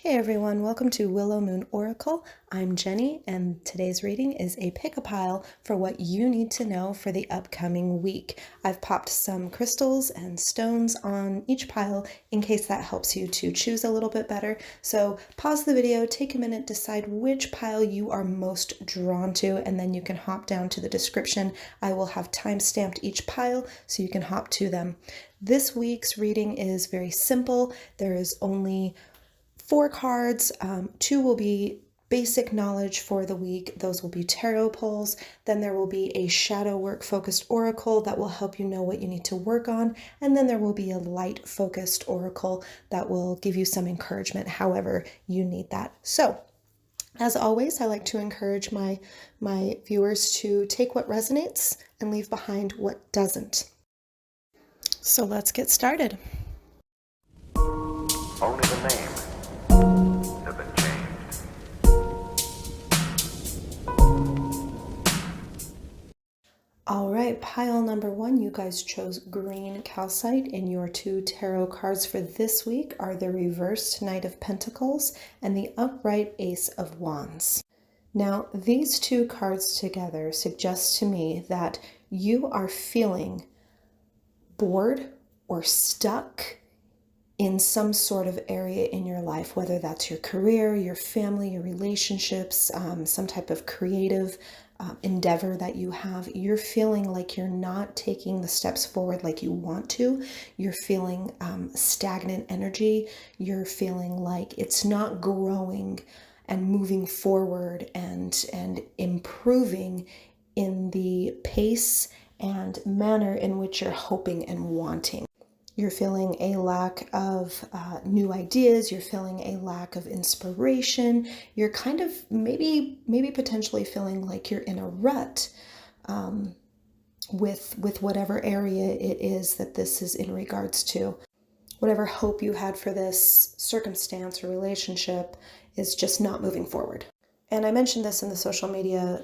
Hey everyone, welcome to Willow Moon Oracle. I'm Jenny, and today's reading is a pick-a-pile for what you need to know for the upcoming week. I've popped some crystals and stones on each pile in case that helps you to choose a little bit better. So pause the video, take a minute, decide which pile you are most drawn to, and then you can hop down to the description. I will have time-stamped each pile so you can hop to them. This week's reading is very simple. There is only 4 cards. 2 will be basic knowledge for the week. Those will be tarot pulls. Then there will be a shadow work focused oracle that will help you know what you need to work on. And then there will be a light focused oracle that will give you some encouragement however you need that. So as always, I like to encourage my viewers to take what resonates and leave behind what doesn't. So let's get started. Only the name has been changed. All right, pile number 1, you guys chose green calcite, and your 2 tarot cards for this week are the reversed Knight of Pentacles and the upright Ace of Wands. Now, these 2 cards together suggest to me that you are feeling bored or stuck in some sort of area in your life, whether that's your career, your family, your relationships, some type of creative endeavor that you have. You're feeling like you're not taking the steps forward like you want to. You're feeling stagnant energy. You're feeling like it's not growing and moving forward and improving in the pace and manner in which you're hoping and wanting. You're feeling a lack of new ideas. You're feeling a lack of inspiration. You're kind of maybe potentially feeling like you're in a rut with whatever area it is that this is in regards to. Whatever hope you had for this circumstance or relationship is just not moving forward. And I mentioned this in the social media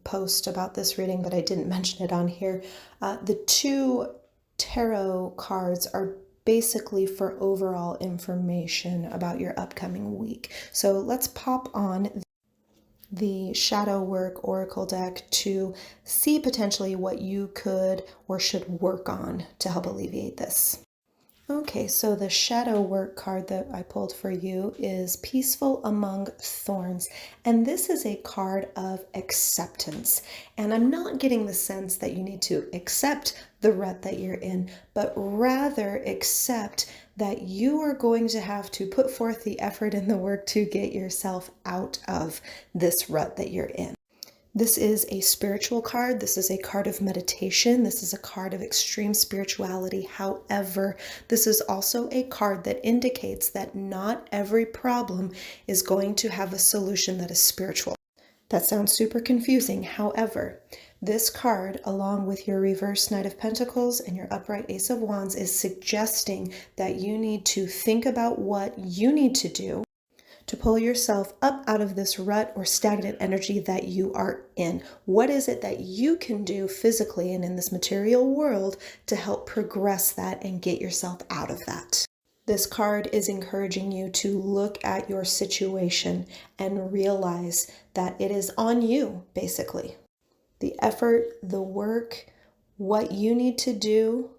post about this reading, but I didn't mention it on here. The 2 tarot cards are basically for overall information about your upcoming week. So let's pop on the shadow work oracle deck to see potentially what you could or should work on to help alleviate this. Okay, so the shadow work card that I pulled for you is Peaceful Among Thorns, and this is a card of acceptance. And I'm not getting the sense that you need to accept the rut that you're in, but rather accept that you are going to have to put forth the effort and the work to get yourself out of this rut that you're in. This is a spiritual card. This is a card of meditation. This is a card of extreme spirituality. However, this is also a card that indicates that not every problem is going to have a solution that is spiritual. That sounds super confusing. However, this card, along with your reverse Knight of Pentacles and your upright Ace of Wands, is suggesting that you need to think about what you need to do to pull yourself up out of this rut or stagnant energy that you are in. What is it that you can do physically and in this material world to help progress that and get yourself out of that? This card is encouraging you to look at your situation and realize that it is on you, basically. The effort, the work, what you need to do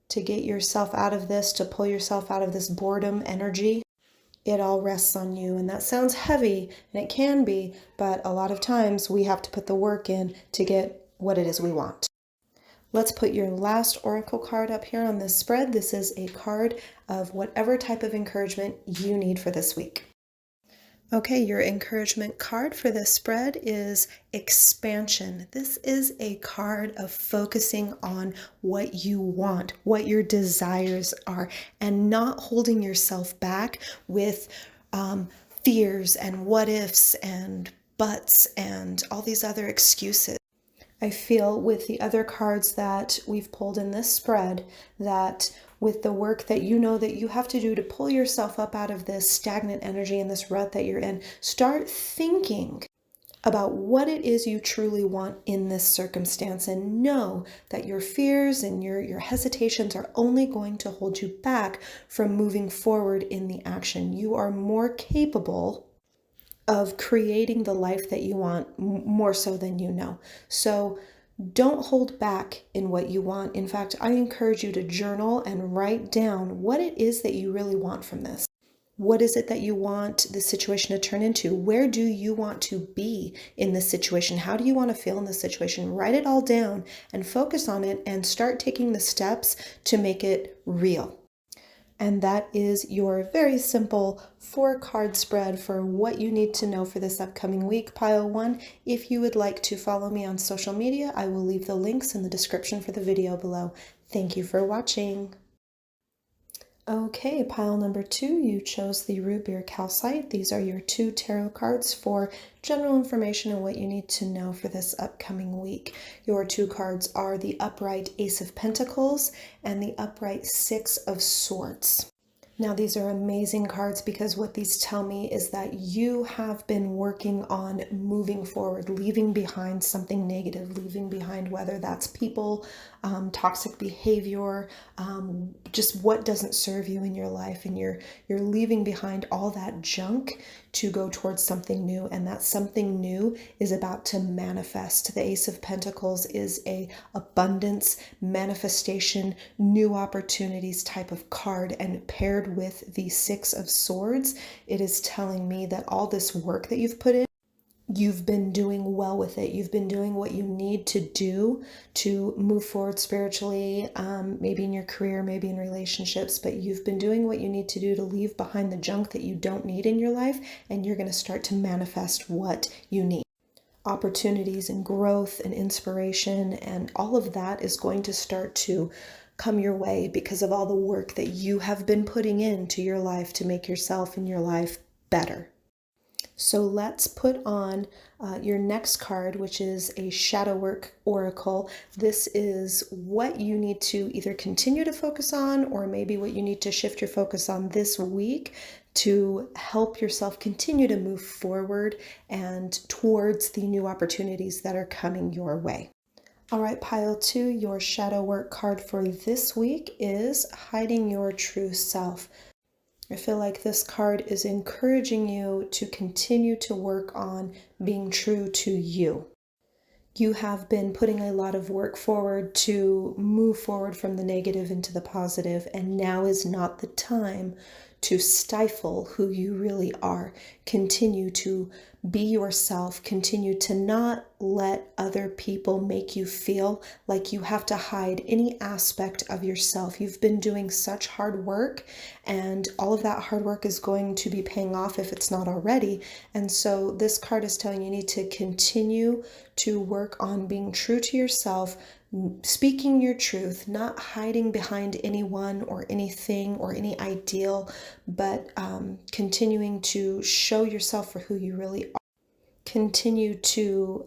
to get yourself out of this, to pull yourself out of this boredom energy, it all rests on you. And that sounds heavy, and it can be, but a lot of times we have to put the work in to get what it is we want. Let's put your last oracle card up here on this spread. This is a card of whatever type of encouragement you need for this week. Okay, your encouragement card for this spread is Expansion. This is a card of focusing on what you want, what your desires are, and not holding yourself back with fears and what ifs and buts and all these other excuses. I feel with the other cards that we've pulled in this spread that with the work that you know that you have to do to pull yourself up out of this stagnant energy and this rut that you're in, start thinking about what it is you truly want in this circumstance, and know that your fears and your hesitations are only going to hold you back from moving forward in the action. You are more capable of creating the life that you want, more so than you know. So don't hold back in what you want. In fact, I encourage you to journal and write down what it is that you really want from this. What is it that you want the situation to turn into? Where do you want to be in this situation? How do you want to feel in this situation? Write it all down and focus on it and start taking the steps to make it real. And that is your very simple 4-card spread for what you need to know for this upcoming week, pile 1. If you would like to follow me on social media, I will leave the links in the description for the video below. Thank you for watching. Okay, pile number 2, you chose the Root Beer Calcite. These are your 2 tarot cards for general information on what you need to know for this upcoming week. Your 2 cards are the upright Ace of Pentacles and the upright 6 of Swords. Now, these are amazing cards because what these tell me is that you have been working on moving forward, leaving behind something negative, leaving behind whether that's people, toxic behavior, just what doesn't serve you in your life, and you're leaving behind all that junk to go towards something new, and that something new is about to manifest. The Ace of Pentacles is a abundance, manifestation, new opportunities type of card, and paired with the 6 of Swords, it is telling me that all this work that you've put in, you've been doing well with it. You've been doing what you need to do to move forward spiritually, maybe in your career, maybe in relationships, but you've been doing what you need to do to leave behind the junk that you don't need in your life, and you're going to start to manifest what you need. Opportunities and growth and inspiration and all of that is going to start to come your way because of all the work that you have been putting into your life to make yourself and your life better. So let's put on your next card, which is a Shadow Work Oracle. This is what you need to either continue to focus on, or maybe what you need to shift your focus on this week to help yourself continue to move forward and towards the new opportunities that are coming your way. All right, pile 2, your Shadow Work card for this week is Hiding Your True Self. I feel like this card is encouraging you to continue to work on being true to you. You have been putting a lot of work forward to move forward from the negative into the positive, and now is not the time to stifle who you really are. Continue to be yourself. Continue to not let other people make you feel like you have to hide any aspect of yourself. You've been doing such hard work, and all of that hard work is going to be paying off if it's not already. And so this card is telling you need to continue to work on being true to yourself, speaking your truth, not hiding behind anyone or anything or any ideal, but continuing to show yourself for who you really are. Continue to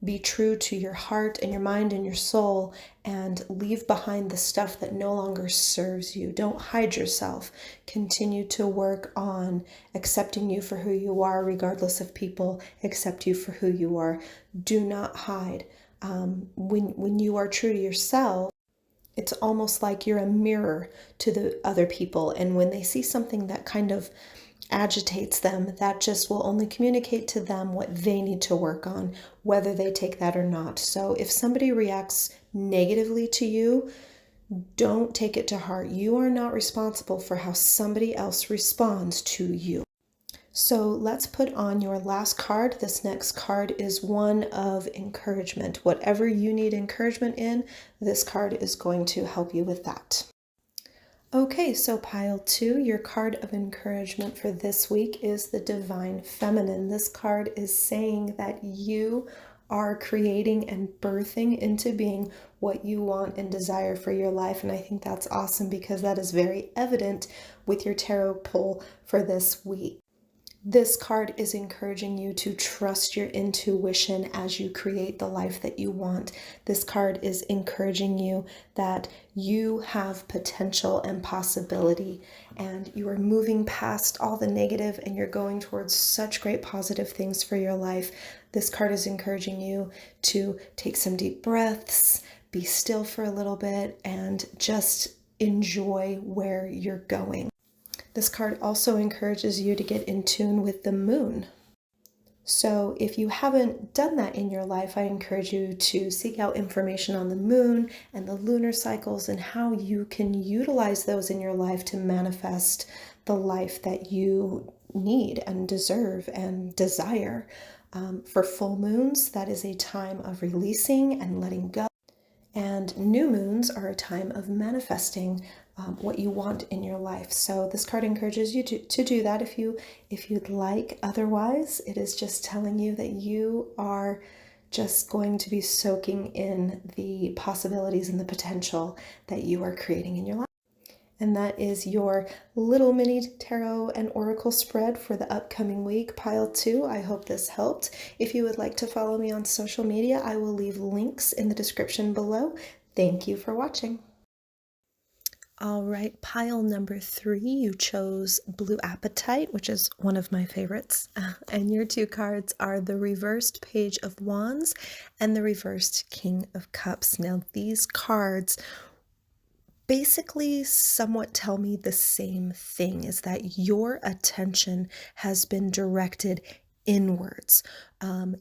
be true to your heart and your mind and your soul, and leave behind the stuff that no longer serves you. Don't hide yourself. Continue to work on accepting you for who you are, regardless of people accept you for who you are. Do not hide. When you are true to yourself, it's almost like you're a mirror to the other people, and when they see something that kind of agitates them, that just will only communicate to them what they need to work on, whether they take that or not. So if somebody reacts negatively to you, don't take it to heart. You are not responsible for how somebody else responds to you. So let's put on your last card. This next card is one of encouragement. Whatever you need encouragement in, this card is going to help you with that. Okay, so pile 2, your card of encouragement for this week is the Divine Feminine. This card is saying that you are creating and birthing into being what you want and desire for your life. And I think that's awesome because that is very evident with your tarot pull for this week. This card is encouraging you to trust your intuition as you create the life that you want. This card is encouraging you that you have potential and possibility, and you are moving past all the negative and you're going towards such great positive things for your life. This card is encouraging you to take some deep breaths, be still for a little bit, and just enjoy where you're going. This card also encourages you to get in tune with the moon. So if you haven't done that in your life, I encourage you to seek out information on the moon and the lunar cycles and how you can utilize those in your life to manifest the life that you need and deserve and desire. For full moons, that is a time of releasing and letting go. And new moons are a time of manifesting what you want in your life. So this card encourages you to do that if you'd like. Otherwise, it is just telling you that you are just going to be soaking in the possibilities and the potential that you are creating in your life. And that is your little mini tarot and oracle spread for the upcoming week, pile 2. I hope this helped. If you would like to follow me on social media, I will leave links in the description below. Thank you for watching. All right, pile number 3, you chose Blue Appetite, which is one of my favorites. And your 2 cards are the reversed Page of Wands and the reversed King of Cups. Now, these cards basically somewhat tell me the same thing, is that your attention has been directed inwards.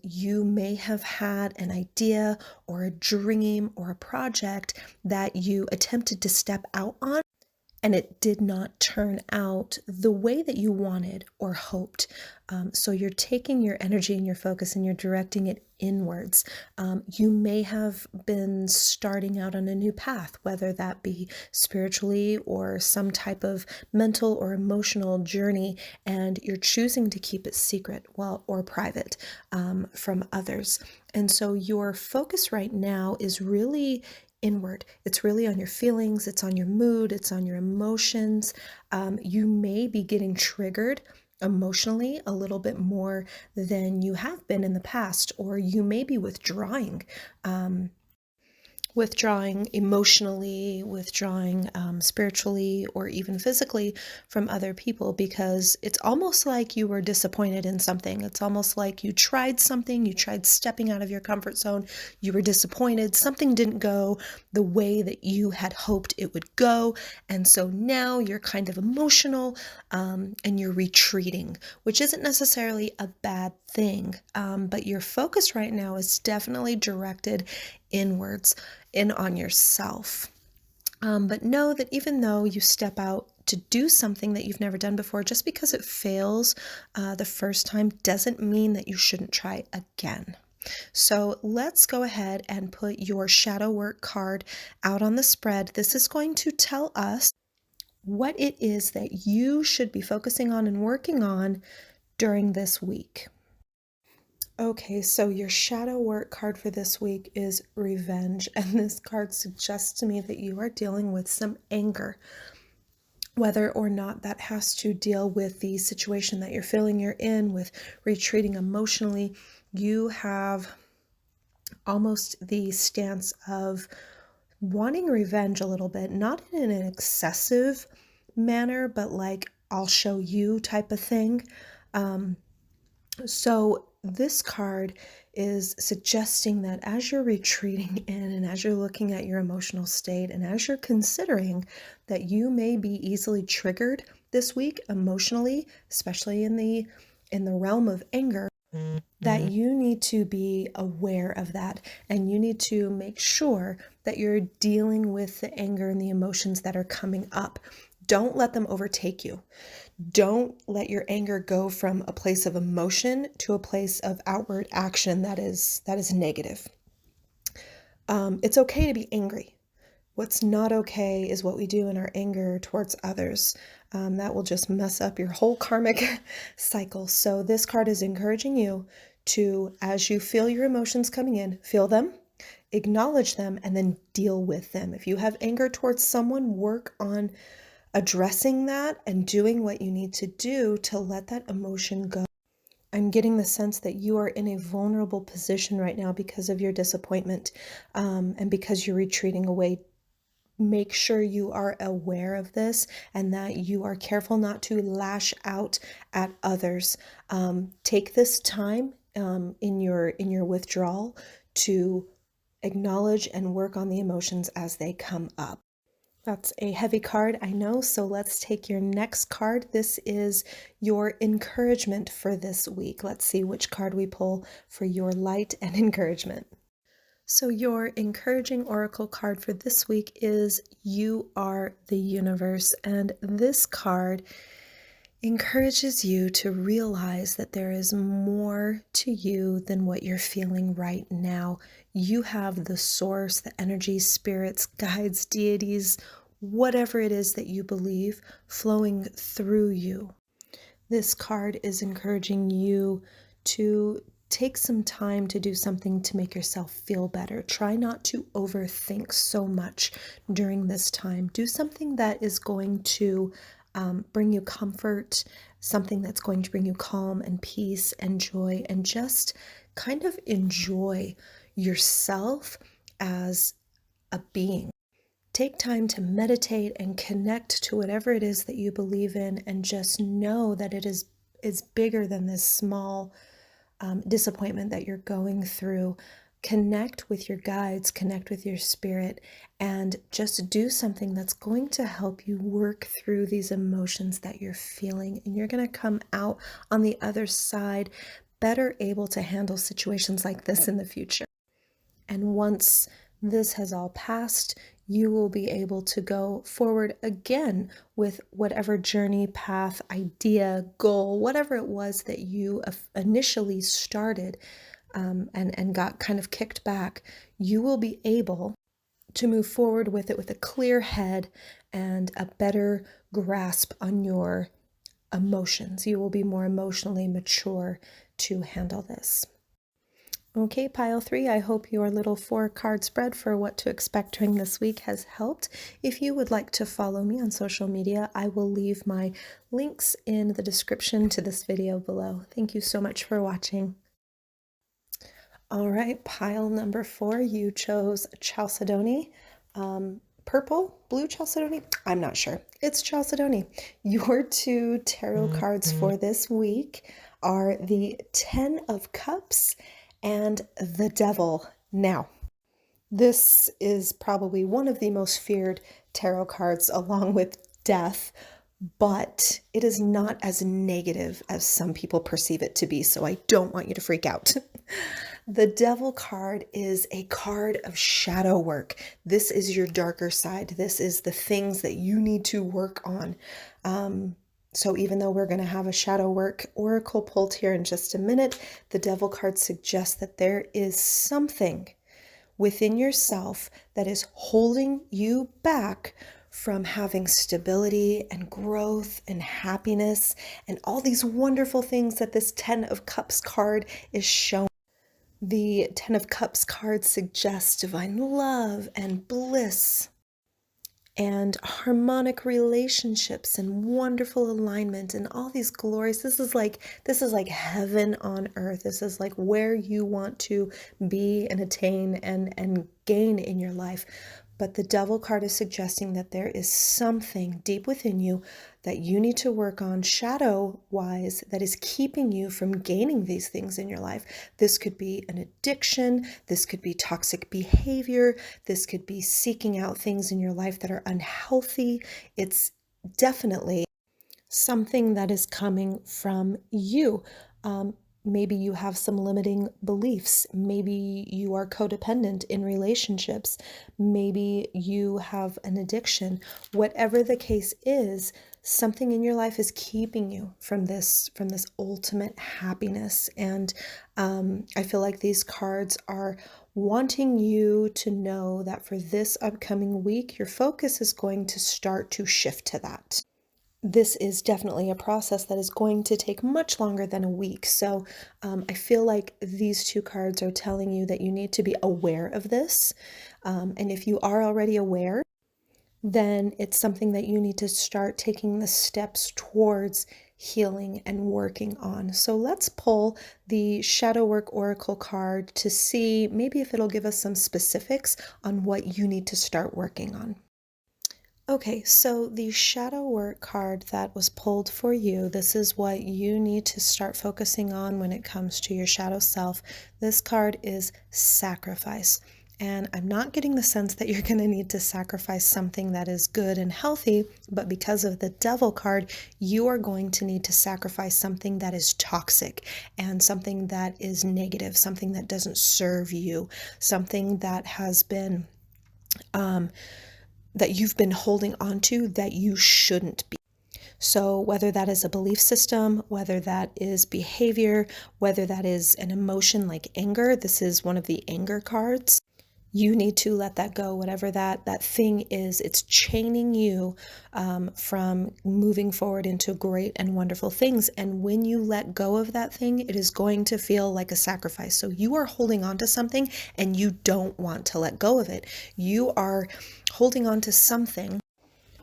You may have had an idea or a dream or a project that you attempted to step out on, and it did not turn out the way that you wanted or hoped. So you're taking your energy and your focus and you're directing it inwards. You may have been starting out on a new path, whether that be spiritually or some type of mental or emotional journey, and you're choosing to keep it secret, or private from others. And so your focus right now is really inward. It's really on your feelings, it's on your mood, it's on your emotions. You may be getting triggered emotionally a little bit more than you have been in the past, or you may be withdrawing emotionally, withdrawing spiritually, or even physically from other people, because it's almost like you were disappointed in something. It's almost like you tried something, you tried stepping out of your comfort zone, you were disappointed, something didn't go the way that you had hoped it would go, and so now you're kind of emotional and you're retreating, which isn't necessarily a bad thing, but your focus right now is definitely directed inwards, in on yourself. But know that even though you step out to do something that you've never done before, just because it fails the first time doesn't mean that you shouldn't try again. So let's go ahead and put your shadow work card out on the spread. This is going to tell us what it is that you should be focusing on and working on during this week. Okay, so your shadow work card for this week is Revenge, and this card suggests to me that you are dealing with some anger. Whether or not that has to deal with the situation that you're feeling you're in, with retreating emotionally, you have almost the stance of wanting revenge a little bit, not in an excessive manner, but like, I'll show you type of thing. So this card is suggesting that as you're retreating in and as you're looking at your emotional state and as you're considering that you may be easily triggered this week emotionally, especially in the realm of anger, that you need to be aware of that, and you need to make sure that you're dealing with the anger and the emotions that are coming up. Don't let them overtake you. Don't let your anger go from a place of emotion to a place of outward action that is negative. It's okay to be angry. What's not okay is what we do in our anger towards others. That will just mess up your whole karmic cycle. So this card is encouraging you to, as you feel your emotions coming in, feel them, acknowledge them, and then deal with them. If you have anger towards someone, work on addressing that and doing what you need to do to let that emotion go. I'm getting the sense that you are in a vulnerable position right now because of your disappointment, and because you're retreating away. Make sure you are aware of this and that you are careful not to lash out at others. Take this time in your withdrawal to acknowledge and work on the emotions as they come up. That's a heavy card, I know, so let's take your next card. This is your encouragement for this week. Let's see which card we pull for your light and encouragement. So your encouraging oracle card for this week is You Are the Universe, and this card encourages you to realize that there is more to you than what you're feeling right now. You have the source, the energy, spirits, guides, deities, whatever it is that you believe flowing through you. This card is encouraging you to take some time to do something to make yourself feel better. Try not to overthink so much during this time. Do something that is going to bring you comfort, something that's going to bring you calm and peace and joy, and just kind of enjoy yourself as a being. Take time to meditate and connect to whatever it is that you believe in, and just know that it is bigger than this small disappointment that you're going through. Connect with your guides, connect with your spirit, and just do something that's going to help you work through these emotions that you're feeling. And you're going to come out on the other side better able to handle situations like this in the future. And once this has all passed, you will be able to go forward again with whatever journey, path, idea, goal, whatever it was that you initially started and got kind of kicked back. You will be able to move forward with it with a clear head and a better grasp on your emotions. You will be more emotionally mature to handle this. Okay, pile 3, I hope your little 4-card spread for what to expect during this week has helped. If you would like to follow me on social media, I will leave my links in the description to this video below. Thank you so much for watching. All right, pile number 4, you chose Chalcedony. Purple, blue Chalcedony? I'm not sure. It's Chalcedony. Your 2 tarot cards for this week are the 10 of Cups and the Devil. Now, this is probably one of the most feared tarot cards along with death, but it is not as negative as some people perceive it to be, so I don't want you to freak out. The Devil card is a card of shadow work. This is your darker side. This is the things that you need to work on. So even though we're going to have a shadow work oracle pulled here in just a minute, the Devil card suggests that there is something within yourself that is holding you back from having stability and growth and happiness and all these wonderful things that this 10 of Cups card is showing. The 10 of Cups card suggests divine love and bliss and harmonic relationships and wonderful alignment and all these glories. This is like heaven on earth. This is like where you want to be and attain and gain in your life. But the Devil card is suggesting that there is something deep within you that you need to work on shadow-wise that is keeping you from gaining these things in your life. This could be an addiction. This could be toxic behavior. This could be seeking out things in your life that are unhealthy. It's definitely something that is coming from you. Maybe you have some limiting beliefs. Maybe you are codependent in relationships. Maybe you have an addiction. Whatever the case is, something in your life is keeping you from this ultimate happiness. And I feel like these cards are wanting you to know that for this upcoming week, your focus is going to start to shift to that. This is definitely a process that is going to take much longer than a week. So I feel like these 2 cards are telling you that you need to be aware of this. And if you are already aware, then it's something that you need to start taking the steps towards healing and working on. So let's pull the Shadow Work Oracle card to see maybe if it'll give us some specifics on what you need to start working on. Okay, so the Shadow Work card that was pulled for you, this is what you need to start focusing on when it comes to your shadow self. This card is sacrifice. And I'm not getting the sense that you're going to need to sacrifice something that is good and healthy, but because of the Devil card, you are going to need to sacrifice something that is toxic and something that is negative, something that doesn't serve you, something that has been that you've been holding on to that you shouldn't be. So whether that is a belief system, whether that is behavior, whether that is an emotion like anger, this is one of the anger cards. You need to let that go, whatever that thing is. It's chaining you from moving forward into great and wonderful things. And when you let go of that thing, it is going to feel like a sacrifice. So you are holding on to something and you don't want to let go of it. You are holding on to something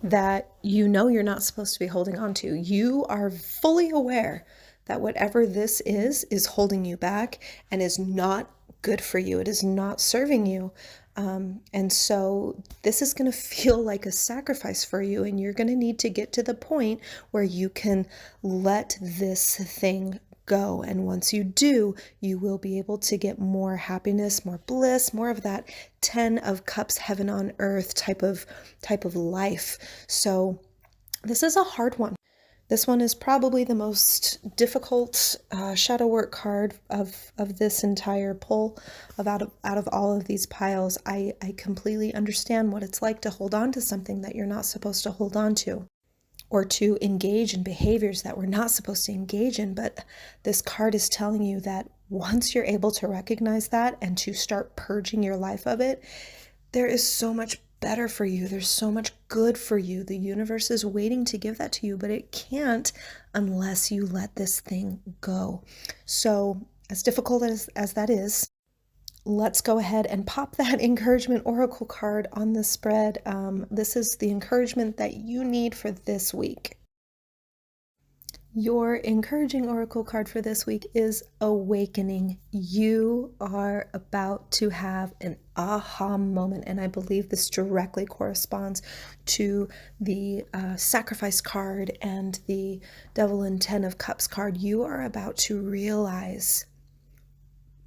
that you know you're not supposed to be holding on to. You are fully aware that whatever this is holding you back and is not good for you. It is not serving you. And so this is going to feel like a sacrifice for you, and you're going to need to get to the point where you can let this thing go. And once you do, you will be able to get more happiness, more bliss, more of that 10 of cups, heaven on earth type of life. So this is a hard one. This one is probably the most difficult shadow work card of this entire pull out of all of these piles. I completely understand what it's like to hold on to something that you're not supposed to hold on to, or to engage in behaviors that we're not supposed to engage in. But this card is telling you that once you're able to recognize that and to start purging your life of it, there is so much better for you. There's so much good for you. The universe is waiting to give that to you, but it can't unless you let this thing go. So as difficult as that is, let's go ahead and pop that encouragement oracle card on the spread. This is the encouragement that you need for this week. Your encouraging oracle card for this week is Awakening. You are about to have an aha moment, and I believe this directly corresponds to the Sacrifice card and the Devil and 10 of Cups card. You are about to realize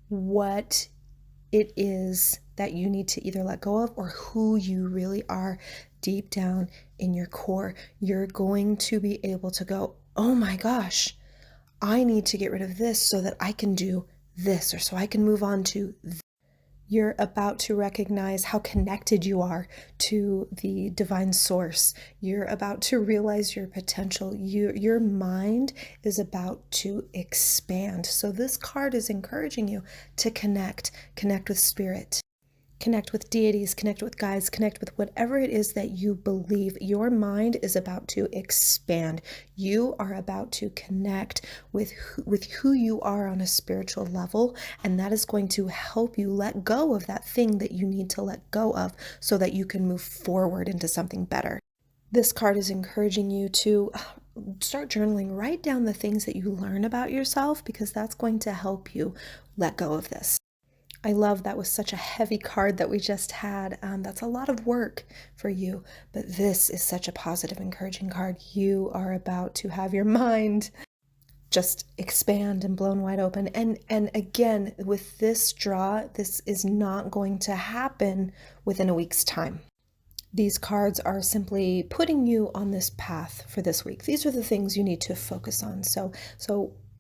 what it is that you need to either let go of, or who you really are deep down in your core. You're going to be able to go, oh my gosh, I need to get rid of this so that I can do this, or so I can move on to this. You're about to recognize how connected you are to the divine source. You're about to realize your potential. Your mind is about to expand. So this card is encouraging you to connect with spirit, connect with deities, connect with guides, connect with whatever it is that you believe. Your mind is about to expand. You are about to connect with who you are on a spiritual level, and that is going to help you let go of that thing that you need to let go of so that you can move forward into something better. This card is encouraging you to start journaling. Write down the things that you learn about yourself, because that's going to help you let go of this. I love that was such a heavy card that we just had. That's a lot of work for you, but this is such a positive, encouraging card. You are about to have your mind just expand and blown wide open. And again, with this draw, this is not going to happen within a week's time. These cards are simply putting you on this path for this week. These are the things you need to focus on. So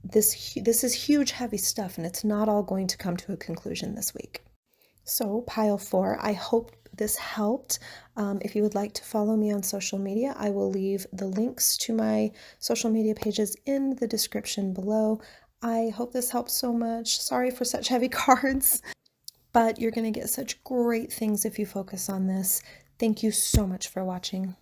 this is huge, heavy stuff, and it's not all going to come to a conclusion this week. So pile 4, I hope this helped. If you would like to follow me on social media, I will leave the links to my social media pages in the description below. I hope this helped so much. Sorry for such heavy cards, but you're going to get such great things if you focus on this. Thank you so much for watching.